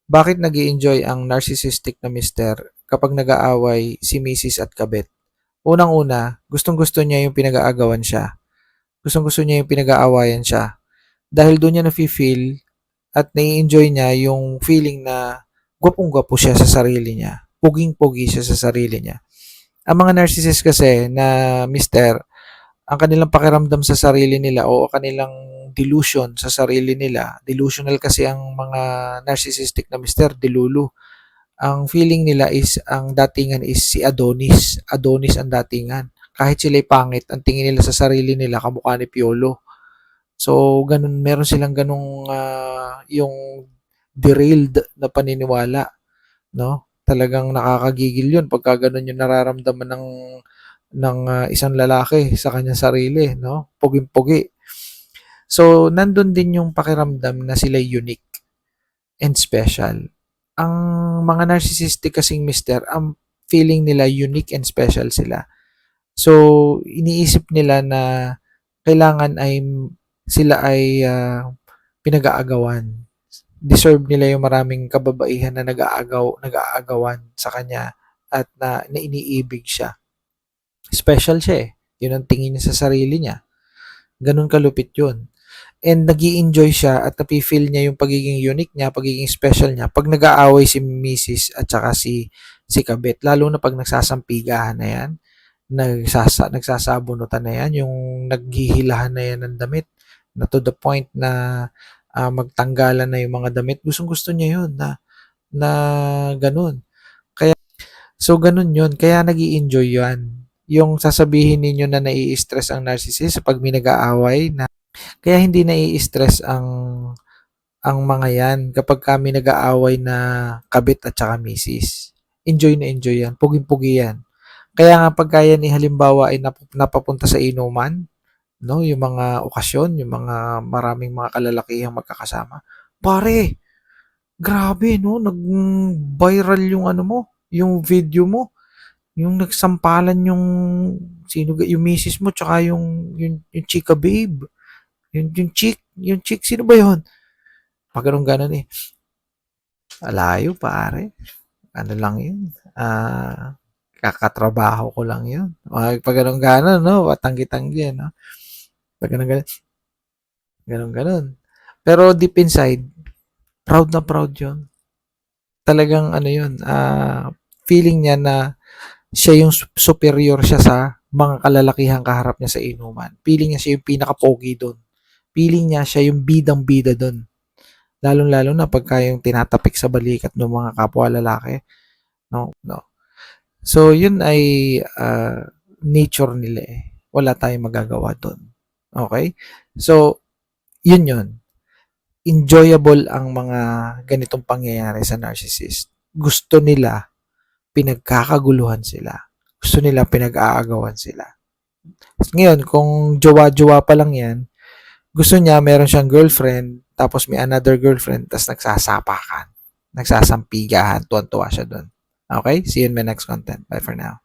Bakit nag-i-enjoy ang narcissistic na mister kapag nag-aaway si Mrs. at kabit? Unang-una, gustong-gusto niya yung pinag-aagawan siya. Gustong-gusto niya yung pinag-aawayan siya. Dahil doon niya nafe-feel at nai-enjoy niya yung feeling na gwapong-gwapo siya sa sarili niya. Puging-pugi siya sa sarili niya. Ang mga narcissist kasi na mister, ang kanilang pakiramdam sa sarili nila o kanilang delusion sa sarili nila, delusional kasi ang mga narcissistic na mister, delulu. Ang feeling nila is, ang datingan is si Adonis. Adonis ang datingan. Kahit sila'y pangit, ang tingin nila sa sarili nila, kamukha ni Piolo. So, ganun, meron silang ganung yung derailed na paniniwala, no? Talagang nakakagigil yun pagka ganun yung nararamdaman ng isang lalaki sa kanyang sarili, no? Puging-pugi. So, nandun din yung pakiramdam na sila unique and special. Ang mga narcissistic kasing mister, ang feeling nila unique and special sila. So, iniisip nila na kailangan ay sila ay pinag-aagawan. Deserve nila yung maraming kababaihan na nag-aagawan sa kanya at na iniibig siya. Special siya eh. Yun ang tingin niya sa sarili niya. Ganun kalupit yun. And nag enjoy siya at napi-feel niya yung pagiging unique niya, pagiging special niya pag nag-aaway si Mrs. at saka si Kabit. Lalo na pag nagsasampigahan na yan, nagsasabunutan na yan, yung naghihilahan na yan ng damit, na to the point na magtanggalan na yung mga damit. Gustong-gusto niya yun na ganun. Kaya, so ganun yun. Kaya nag enjoy yan. Yung sasabihin ninyo na nai-stress ang narcissist pag may nag-aaway na kaya hindi nai-stress ang mga yan kapag kami nag-aaway na kabit at saka misis. Enjoy na enjoy yan. Puging-pugi yan. Kaya nga pagka yan halimbawa ay napapunta sa inuman, no, yung mga okasyon, yung mga maraming mga kalalakihang magkakasama. Pare, grabe no, nag-viral yung ano mo, yung video mo, yung nagsampalan yung misis mo tsaka yung chika babe. Yung chick, sino ba yun? Pag ganun ganon eh. Alayo, pare. Ano lang yun? Kakatrabaho ko lang yun. Pag ganun ganon, no? Tanggi-tanggi, no? Pag ganun ganon, ganun ganon. Pero deep inside, proud na proud yun. Talagang ano yun, feeling niya na siya yung superior siya sa mga kalalakihang kaharap niya sa inuman. Feeling niya siya yung pinaka-pogi doon. Feeling niya siya yung bidang-bida doon. Lalong-lalo na pagka yung tinatapik sa balikat ng mga kapwa lalaki. No, no. So, yun ay nature nila eh. Wala tayong magagawa doon. Okay? So, yun. Enjoyable ang mga ganitong pangyayari sa narcissist. Gusto nila, pinagkakaguluhan sila. Gusto nila, pinag-aagawan sila. Ngayon, kung jowa-jowa pa lang yan, gusto niya, meron siyang girlfriend, tapos may another girlfriend, tapos nagsasapakan, nagsasampigahan, tuwan-tuwa siya doon. Okay? See you in my next content. Bye for now.